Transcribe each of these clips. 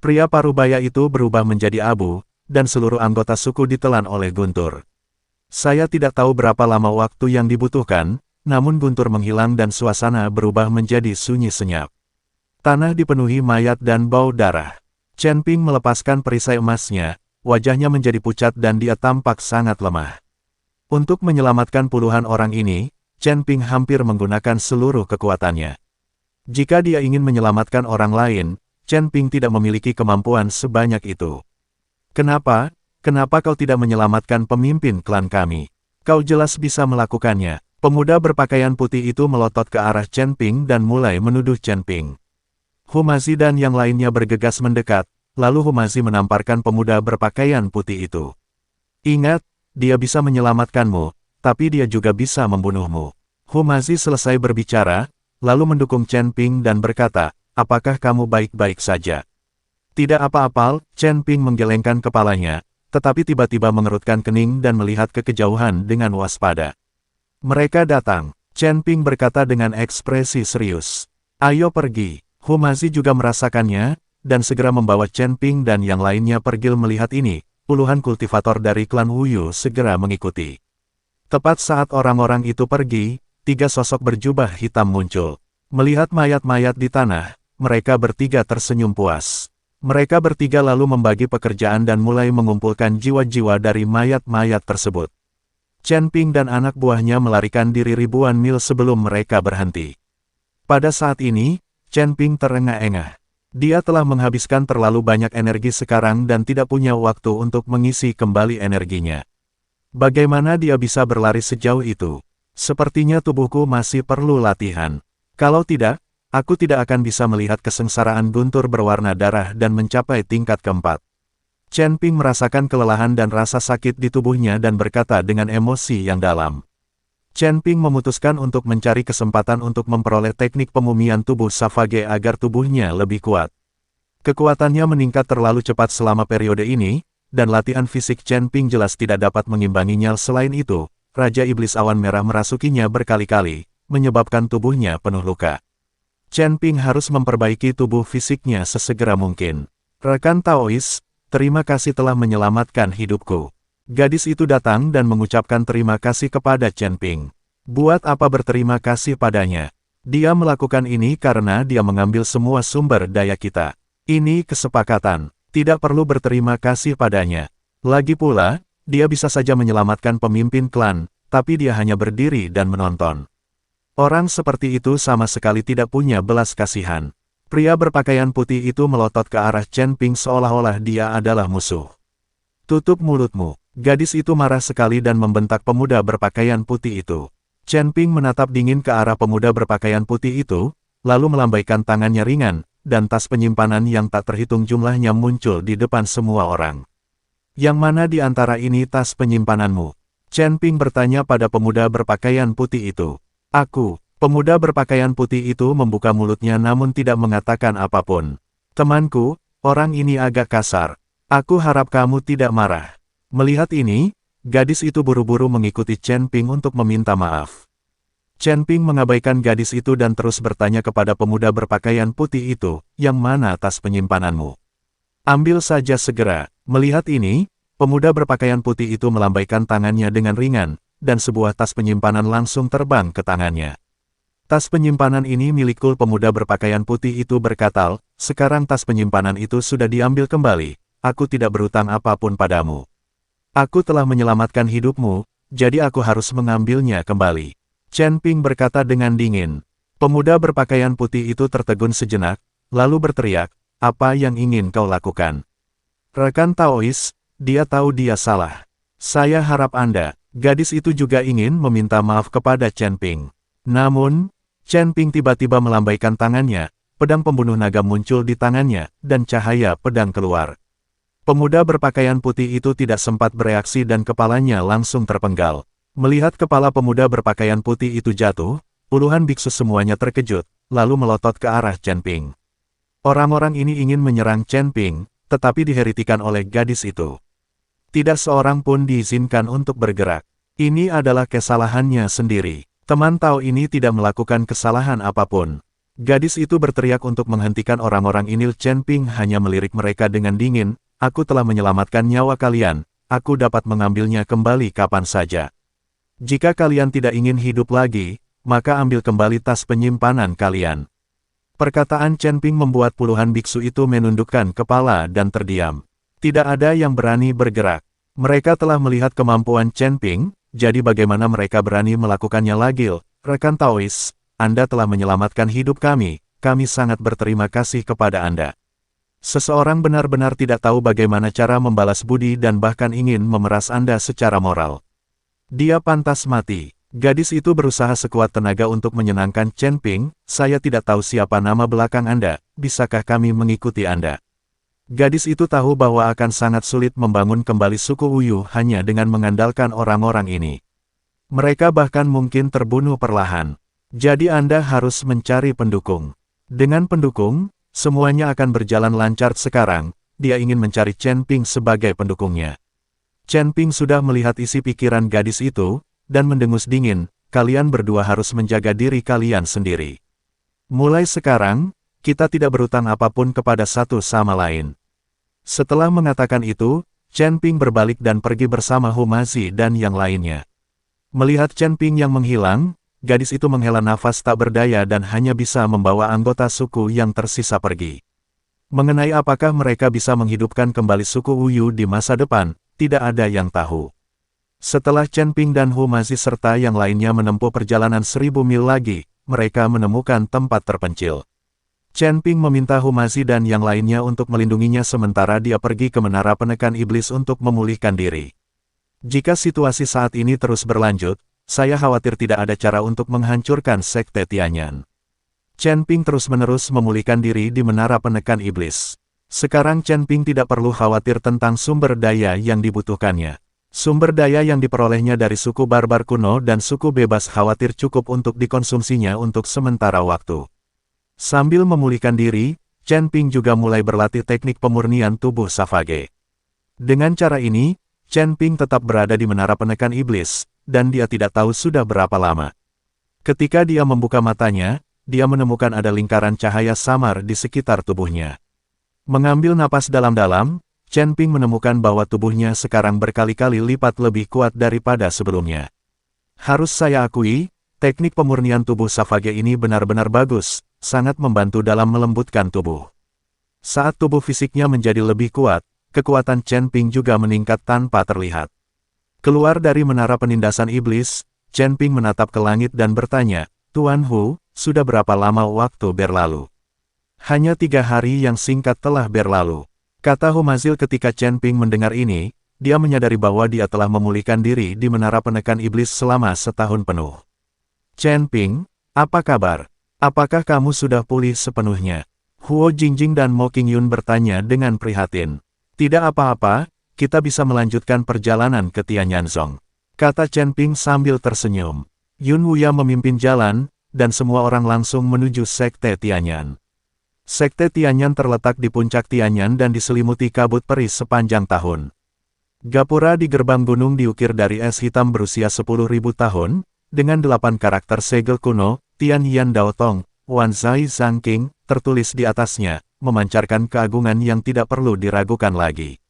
Pria parubaya itu berubah menjadi abu, dan seluruh anggota suku ditelan oleh guntur. Saya tidak tahu berapa lama waktu yang dibutuhkan, namun guntur menghilang dan suasana berubah menjadi sunyi senyap. Tanah dipenuhi mayat dan bau darah. Chen Ping melepaskan perisai emasnya, wajahnya menjadi pucat dan dia tampak sangat lemah. Untuk menyelamatkan puluhan orang ini, Chen Ping hampir menggunakan seluruh kekuatannya. Jika dia ingin menyelamatkan orang lain, Chen Ping tidak memiliki kemampuan sebanyak itu. Kenapa? Kenapa kau tidak menyelamatkan pemimpin klan kami? Kau jelas bisa melakukannya. Pemuda berpakaian putih itu melotot ke arah Chen Ping dan mulai menuduh Chen Ping. Humazi dan yang lainnya bergegas mendekat, lalu Humazi menamparkan pemuda berpakaian putih itu. Ingat, dia bisa menyelamatkanmu, tapi dia juga bisa membunuhmu. Humazi selesai berbicara, lalu mendukung Chen Ping dan berkata, apakah kamu baik-baik saja? Tidak apa-apa, Chen Ping menggelengkan kepalanya, tetapi tiba-tiba mengerutkan kening dan melihat ke kejauhan dengan waspada. Mereka datang, Chen Ping berkata dengan ekspresi serius. Ayo pergi. Humazi juga merasakannya, dan segera membawa Chen Ping dan yang lainnya pergi melihat ini. Puluhan kultivator dari klan Wuyu segera mengikuti. Tepat saat orang-orang itu pergi, 3 sosok berjubah hitam muncul. Melihat mayat-mayat di tanah, mereka bertiga tersenyum puas. Mereka bertiga lalu membagi pekerjaan dan mulai mengumpulkan jiwa-jiwa dari mayat-mayat tersebut. Chen Ping dan anak buahnya melarikan diri ribuan mil sebelum mereka berhenti. Pada saat ini, Chen Ping terengah-engah. Dia telah menghabiskan terlalu banyak energi sekarang dan tidak punya waktu untuk mengisi kembali energinya. Bagaimana dia bisa berlari sejauh itu? Sepertinya tubuhku masih perlu latihan. Kalau tidak, aku tidak akan bisa melihat kesengsaraan guntur berwarna darah dan mencapai tingkat keempat. Chen Ping merasakan kelelahan dan rasa sakit di tubuhnya dan berkata dengan emosi yang dalam. Chen Ping memutuskan untuk mencari kesempatan untuk memperoleh teknik pemumian tubuh Savage agar tubuhnya lebih kuat. Kekuatannya meningkat terlalu cepat selama periode ini, dan latihan fisik Chen Ping jelas tidak dapat mengimbanginya. Selain itu, Raja Iblis Awan Merah merasukinya berkali-kali, menyebabkan tubuhnya penuh luka. Chen Ping harus memperbaiki tubuh fisiknya sesegera mungkin. Rekan Taois, terima kasih telah menyelamatkan hidupku. Gadis itu datang dan mengucapkan terima kasih kepada Chen Ping. Buat apa berterima kasih padanya? Dia melakukan ini karena dia mengambil semua sumber daya kita. Ini kesepakatan. Tidak perlu berterima kasih padanya. Lagi pula, dia bisa saja menyelamatkan pemimpin klan, tapi dia hanya berdiri dan menonton. Orang seperti itu sama sekali tidak punya belas kasihan. Pria berpakaian putih itu melotot ke arah Chen Ping seolah-olah dia adalah musuh. Tutup mulutmu. Gadis itu marah sekali dan membentak pemuda berpakaian putih itu. Chen Ping menatap dingin ke arah pemuda berpakaian putih itu, lalu melambaikan tangannya ringan, dan tas penyimpanan yang tak terhitung jumlahnya muncul di depan semua orang. Yang mana di antara ini tas penyimpananmu? Chen Ping bertanya pada pemuda berpakaian putih itu. Aku. Pemuda berpakaian putih itu membuka mulutnya namun tidak mengatakan apapun. Temanku, orang ini agak kasar. Aku harap kamu tidak marah. Melihat ini, gadis itu buru-buru mengikuti Chen Ping untuk meminta maaf. Chen Ping mengabaikan gadis itu dan terus bertanya kepada pemuda berpakaian putih itu, yang mana tas penyimpananmu? Ambil saja segera. Melihat ini, pemuda berpakaian putih itu melambaikan tangannya dengan ringan, dan sebuah tas penyimpanan langsung terbang ke tangannya. Tas penyimpanan ini milikku. Pemuda berpakaian putih itu berkata, sekarang tas penyimpanan itu sudah diambil kembali, aku tidak berutang apapun padamu. Aku telah menyelamatkan hidupmu, jadi aku harus mengambilnya kembali. Chen Ping berkata dengan dingin. Pemuda berpakaian putih itu tertegun sejenak, lalu berteriak, apa yang ingin kau lakukan? Rekan Taois, dia tahu dia salah. Saya harap Anda, gadis itu juga ingin meminta maaf kepada Chen Ping. Namun, Chen Ping tiba-tiba melambaikan tangannya, pedang pembunuh naga muncul di tangannya, dan cahaya pedang keluar. Pemuda berpakaian putih itu tidak sempat bereaksi dan kepalanya langsung terpenggal. Melihat kepala pemuda berpakaian putih itu jatuh, puluhan biksu semuanya terkejut, lalu melotot ke arah Chen Ping. Orang-orang ini ingin menyerang Chen Ping, tetapi diheritikan oleh gadis itu. Tidak seorang pun diizinkan untuk bergerak. Ini adalah kesalahannya sendiri. Teman Tao ini tidak melakukan kesalahan apapun. Gadis itu berteriak untuk menghentikan orang-orang ini. Chen Ping hanya melirik mereka dengan dingin, aku telah menyelamatkan nyawa kalian, aku dapat mengambilnya kembali kapan saja. Jika kalian tidak ingin hidup lagi, maka ambil kembali tas penyimpanan kalian. Perkataan Chen Ping membuat puluhan biksu itu menundukkan kepala dan terdiam. Tidak ada yang berani bergerak. Mereka telah melihat kemampuan Chen Ping, jadi bagaimana mereka berani melakukannya lagi? Rekan Taois, Anda telah menyelamatkan hidup kami sangat berterima kasih kepada Anda. Seseorang benar-benar tidak tahu bagaimana cara membalas budi dan bahkan ingin memeras Anda secara moral. Dia pantas mati. Gadis itu berusaha sekuat tenaga untuk menyenangkan Chen Ping, saya tidak tahu siapa nama belakang Anda, bisakah kami mengikuti Anda? Gadis itu tahu bahwa akan sangat sulit membangun kembali suku Uyu hanya dengan mengandalkan orang-orang ini. Mereka bahkan mungkin terbunuh perlahan. Jadi Anda harus mencari pendukung. Dengan pendukung, semuanya akan berjalan lancar sekarang, dia ingin mencari Chen Ping sebagai pendukungnya. Chen Ping sudah melihat isi pikiran gadis itu, dan mendengus dingin, kalian berdua harus menjaga diri kalian sendiri. Mulai sekarang, kita tidak berutang apapun kepada satu sama lain. Setelah mengatakan itu, Chen Ping berbalik dan pergi bersama Hu Mazi dan yang lainnya. Melihat Chen Ping yang menghilang, gadis itu menghela nafas tak berdaya dan hanya bisa membawa anggota suku yang tersisa pergi. Mengenai apakah mereka bisa menghidupkan kembali suku Uyu di masa depan, tidak ada yang tahu. Setelah Chen Ping dan Hu Mazi serta yang lainnya menempuh perjalanan 1000 mil lagi, mereka menemukan tempat terpencil. Chen Ping meminta Hu Mazi dan yang lainnya untuk melindunginya sementara dia pergi ke menara penekan iblis untuk memulihkan diri. Jika situasi saat ini terus berlanjut, saya khawatir tidak ada cara untuk menghancurkan Sekte Tianyan. Chen Ping terus-menerus memulihkan diri di menara penekan iblis. Sekarang Chen Ping tidak perlu khawatir tentang sumber daya yang dibutuhkannya. Sumber daya yang diperolehnya dari suku barbar kuno dan suku bebas khawatir cukup untuk dikonsumsinya untuk sementara waktu. Sambil memulihkan diri, Chen Ping juga mulai berlatih teknik pemurnian tubuh Savage. Dengan cara ini, Chen Ping tetap berada di menara penekan iblis, dan dia tidak tahu sudah berapa lama. Ketika dia membuka matanya, dia menemukan ada lingkaran cahaya samar di sekitar tubuhnya. Mengambil napas dalam-dalam, Chen Ping menemukan bahwa tubuhnya sekarang berkali-kali lipat lebih kuat daripada sebelumnya. Harus saya akui, teknik pemurnian tubuh Savage ini benar-benar bagus, sangat membantu dalam melembutkan tubuh. Saat tubuh fisiknya menjadi lebih kuat, kekuatan Chen Ping juga meningkat tanpa terlihat. Keluar dari menara penindasan iblis, Chen Ping menatap ke langit dan bertanya, Tuan Hu, sudah berapa lama waktu berlalu? Hanya 3 hari yang singkat telah berlalu. Kata Hu Mazil ketika Chen Ping mendengar ini, dia menyadari bahwa dia telah memulihkan diri di menara penekan iblis selama setahun penuh. Chen Ping, apa kabar? Apakah kamu sudah pulih sepenuhnya? Huo Jingjing dan Mo Qingyun bertanya dengan prihatin. Tidak apa-apa, kita bisa melanjutkan perjalanan ke Tianyanzong, kata Chen Ping sambil tersenyum. Yun Wuya memimpin jalan, dan semua orang langsung menuju Sekte Tianyan. Sekte Tianyan terletak di puncak Tianyan dan diselimuti kabut peris sepanjang tahun. Gapura di gerbang gunung diukir dari es hitam berusia 10.000 tahun, dengan 8 karakter segel kuno, Tian Yan Dao Tong, Wan Zai Zhang King, tertulis di atasnya, memancarkan keagungan yang tidak perlu diragukan lagi.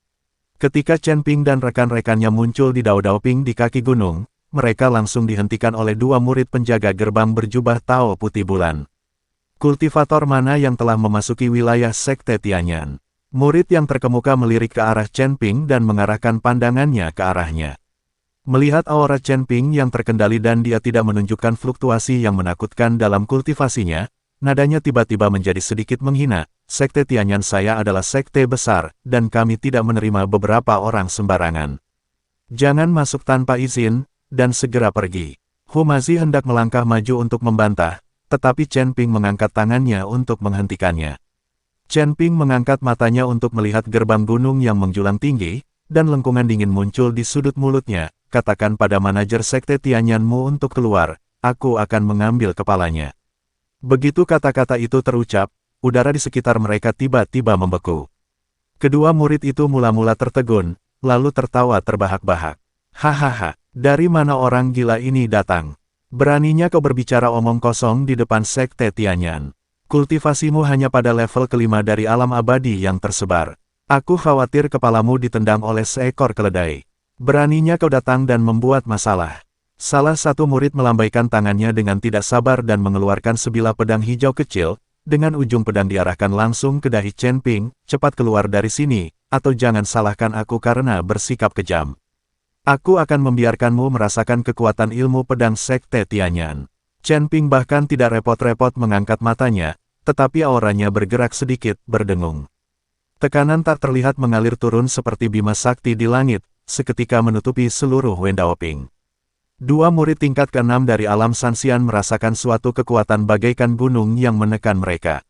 Ketika Chen Ping dan rekan-rekannya muncul di Dao Dao Ping di kaki gunung, mereka langsung dihentikan oleh 2 murid penjaga gerbang berjubah Tao Putih Bulan. Kultivator mana yang telah memasuki wilayah Sekte Tianyan? Murid yang terkemuka melirik ke arah Chen Ping dan mengarahkan pandangannya ke arahnya. Melihat aura Chen Ping yang terkendali dan dia tidak menunjukkan fluktuasi yang menakutkan dalam kultivasinya, nadanya tiba-tiba menjadi sedikit menghina. Sekte Tianyan saya adalah sekte besar, dan kami tidak menerima beberapa orang sembarangan. Jangan masuk tanpa izin, dan segera pergi. Hu Mazi hendak melangkah maju untuk membantah, tetapi Chen Ping mengangkat tangannya untuk menghentikannya. Chen Ping mengangkat matanya untuk melihat gerbang gunung yang menjulang tinggi, dan lengkungan dingin muncul di sudut mulutnya. Katakan pada manajer Sekte Tianyanmu untuk keluar, aku akan mengambil kepalanya. Begitu kata-kata itu terucap, udara di sekitar mereka tiba-tiba membeku. Kedua murid itu mula-mula tertegun, lalu tertawa terbahak-bahak. Hahaha, dari mana orang gila ini datang? Beraninya kau berbicara omong kosong di depan Sekte Tianyan. Kultivasimu hanya pada level kelima dari alam abadi yang tersebar. Aku khawatir kepalamu ditendang oleh seekor keledai. Beraninya kau datang dan membuat masalah. Salah satu murid melambaikan tangannya dengan tidak sabar dan mengeluarkan sebilah pedang hijau kecil, dengan ujung pedang diarahkan langsung ke dahi Chen Ping. Cepat keluar dari sini, atau jangan salahkan aku karena bersikap kejam. Aku akan membiarkanmu merasakan kekuatan ilmu pedang Sekte Tianyan. Chen Ping bahkan tidak repot-repot mengangkat matanya, tetapi auranya bergerak sedikit, berdengung. Tekanan tak terlihat mengalir turun seperti bima sakti di langit, seketika menutupi seluruh Wendaoping. Dua murid tingkat ke-6 dari alam Sanxian merasakan suatu kekuatan bagaikan gunung yang menekan mereka.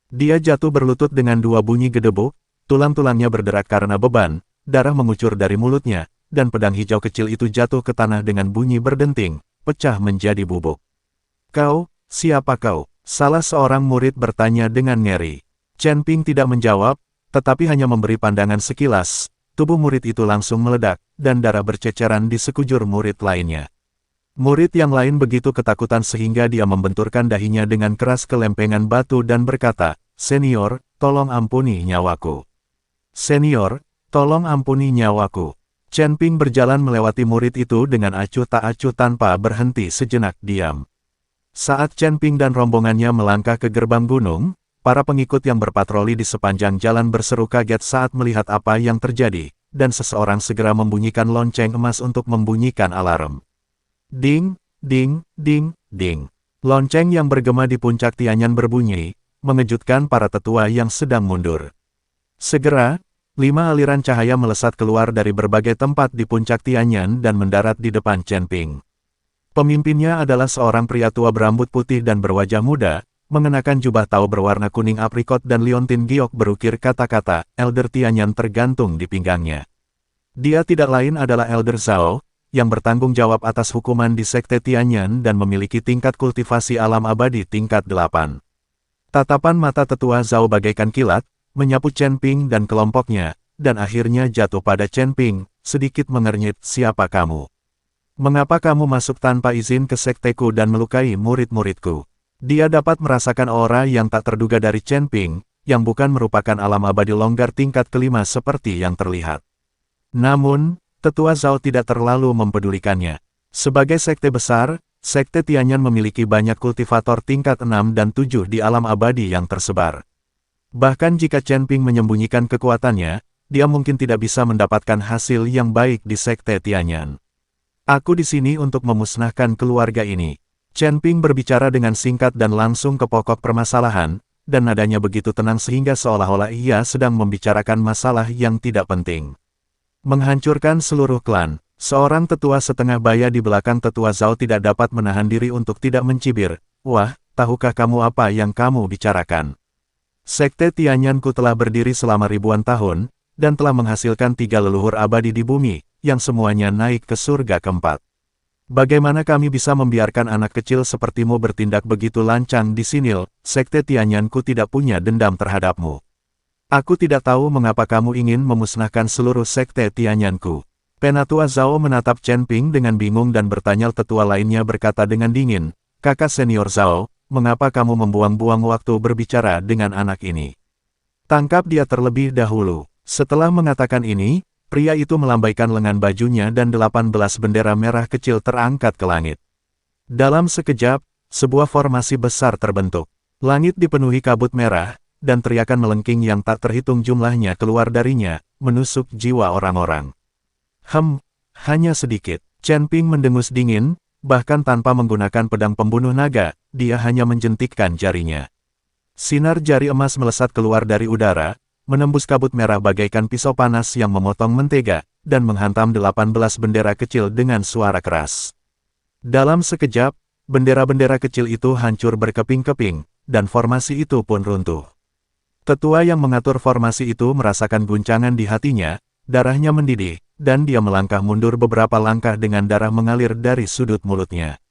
Dia jatuh berlutut dengan dua bunyi gedebuk, tulang-tulangnya berderak karena beban, darah mengucur dari mulutnya, dan pedang hijau kecil itu jatuh ke tanah dengan bunyi berdenting, pecah menjadi bubuk. Kau, siapa kau? Salah seorang murid bertanya dengan ngeri. Chen Ping tidak menjawab, tetapi hanya memberi pandangan sekilas. Tubuh murid itu langsung meledak, dan darah berceceran di sekujur murid lainnya. Murid yang lain begitu ketakutan sehingga dia membenturkan dahinya dengan keras ke lempengan batu dan berkata, "Senior, tolong ampuni nyawaku. Senior, tolong ampuni nyawaku." Chen Ping berjalan melewati murid itu dengan acuh tak acuh tanpa berhenti sejenak diam. Saat Chen Ping dan rombongannya melangkah ke gerbang gunung, para pengikut yang berpatroli di sepanjang jalan berseru kaget saat melihat apa yang terjadi, dan seseorang segera membunyikan lonceng emas untuk membunyikan alarm. Ding, ding, ding, ding. Lonceng yang bergema di puncak Tianyan berbunyi, mengejutkan para tetua yang sedang mundur. Segera, 5 aliran cahaya melesat keluar dari berbagai tempat di puncak Tianyan dan mendarat di depan Chen Ping. Pemimpinnya adalah seorang pria tua berambut putih dan berwajah muda, mengenakan jubah tau berwarna kuning aprikot dan liontin giok berukir kata-kata, Elder Tianyan tergantung di pinggangnya. Dia tidak lain adalah Elder Zhao, yang bertanggung jawab atas hukuman di Sekte Tianyan dan memiliki tingkat kultivasi alam abadi tingkat 8. Tatapan mata tetua Zhao bagaikan kilat, menyapu Chen Ping dan kelompoknya, dan akhirnya jatuh pada Chen Ping, sedikit mengernyit, "Siapa kamu? Mengapa kamu masuk tanpa izin ke sekteku dan melukai murid-muridku?" Dia dapat merasakan aura yang tak terduga dari Chen Ping, yang bukan merupakan alam abadi longgar tingkat kelima seperti yang terlihat. Namun, tetua Zhao tidak terlalu mempedulikannya. Sebagai sekte besar, Sekte Tianyan memiliki banyak kultivator tingkat 6 dan 7 di alam abadi yang tersebar. Bahkan jika Chen Ping menyembunyikan kekuatannya, dia mungkin tidak bisa mendapatkan hasil yang baik di Sekte Tianyan. Aku di sini untuk memusnahkan keluarga ini. Chen Ping berbicara dengan singkat dan langsung ke pokok permasalahan, dan nadanya begitu tenang sehingga seolah-olah ia sedang membicarakan masalah yang tidak penting. Menghancurkan seluruh klan, seorang tetua setengah baya di belakang tetua Zhao tidak dapat menahan diri untuk tidak mencibir. "Wah, tahukah kamu apa yang kamu bicarakan? Sekte Tianyanku telah berdiri selama ribuan tahun, dan telah menghasilkan 3 leluhur abadi di bumi, yang semuanya naik ke surga keempat. Bagaimana kami bisa membiarkan anak kecil sepertimu bertindak begitu lancang di sini? Sekte Tianyanku tidak punya dendam terhadapmu. Aku tidak tahu mengapa kamu ingin memusnahkan seluruh Sekte Tianyanku." Penatua Zhao menatap Chen Ping dengan bingung dan bertanya. Tetua lainnya berkata dengan dingin, "Kakak senior Zhao, mengapa kamu membuang-buang waktu berbicara dengan anak ini? Tangkap dia terlebih dahulu." Setelah mengatakan ini, pria itu melambaikan lengan bajunya dan 18 bendera merah kecil terangkat ke langit. Dalam sekejap, sebuah formasi besar terbentuk. Langit dipenuhi kabut merah, dan teriakan melengking yang tak terhitung jumlahnya keluar darinya, menusuk jiwa orang-orang. Hanya sedikit. Chen Ping mendengus dingin, bahkan tanpa menggunakan pedang pembunuh naga, dia hanya menjentikkan jarinya. Sinar jari emas melesat keluar dari udara, menembus kabut merah bagaikan pisau panas yang memotong mentega, dan menghantam 18 bendera kecil dengan suara keras. Dalam sekejap, bendera-bendera kecil itu hancur berkeping-keping, dan formasi itu pun runtuh. Tetua yang mengatur formasi itu merasakan guncangan di hatinya, darahnya mendidih, dan dia melangkah mundur beberapa langkah dengan darah mengalir dari sudut mulutnya.